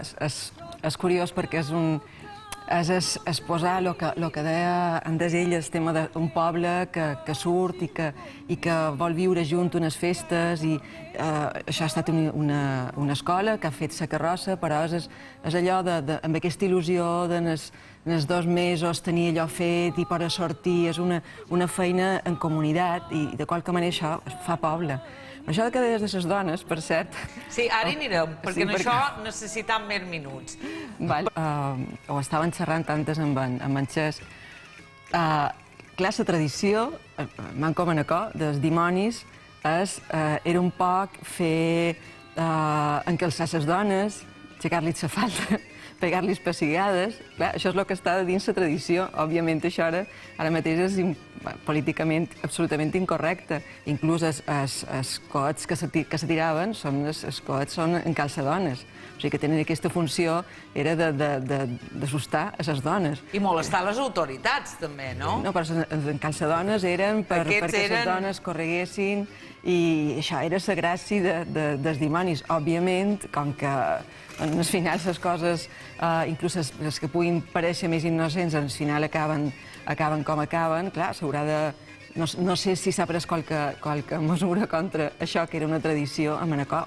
és curiós perquè és exposar el que deia antes ell, el tema d'un poble que surt i que vol viure junt unes festes, i això ha estat una escola que ha fet sa carrossa, però és allò amb aquesta il·lusió de en els 2 mesos tenir allò fet i poder sortir, és una feina en comunitat i de qualque manera això fa poble. Això que deies de les dones, per cert... Sí, ara hi anirem, perquè en això necessitam més minuts. Ho estaven xerrant antes amb en Xes. Clar, la tradició, manco manacó, dels dimonis, era un poc fer encalçar les dones, aixecar-los la falda, pegar-los pessigades. Això és el que està dins la tradició. Òbviament, això ara mateix és políticament absolutament incorrecte. Inclús els coets que se tiraven, els coets són encalçadones. O sigui que tenen aquesta funció, era d'assustar a les dones. I molestar les autoritats, també, no? No, però els encalçadones eren perquè les dones correguessin i això era la gràcia dels dimonis. Òbviament, com que al final les coses, inclús les que puguin parèixer més innocents, al final acaben com acaben, clar, s'haurà de... No sé si s'ha pres qualque mesura contra això, que era una tradició a Manacor,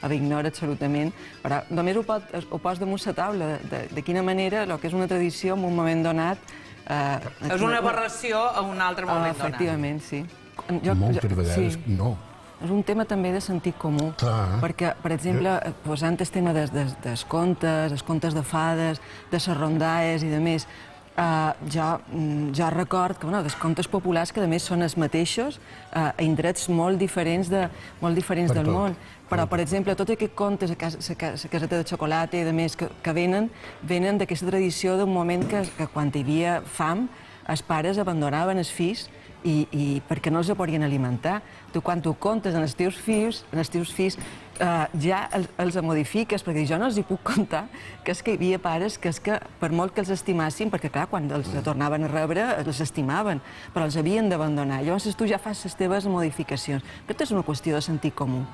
ho ignoro absolutament, però només ho pots damunt la taula, de quina manera el que és una tradició en un moment donat... És una aberració en un altre moment donat. Efectivament, sí. Moltes vegades no. És un tema també de sentit comú, perquè, per exemple, posant el tema dels contes, els contes de fades, de les rondaes i de més, jo record que els contes populars que a més són els mateixos a indrets molt diferents del món. Però, per exemple, tots aquests contes, la caseta de xocolata i de més, que venen d'aquesta tradició d'un moment que quan hi havia fam els pares abandonaven els fills i perquè no els podien alimentar. Tu, quan tu contes als teus fills, ja els modifiques, perquè jo no els hi puc contar que és que hi havia pares que per molt que els estimassin, perquè clar, quan els tornaven a rebre, els estimaven, però els havien d'abandonar. Llavors tu ja fas les teves modificacions. Aquesta és una qüestió de sentit comú.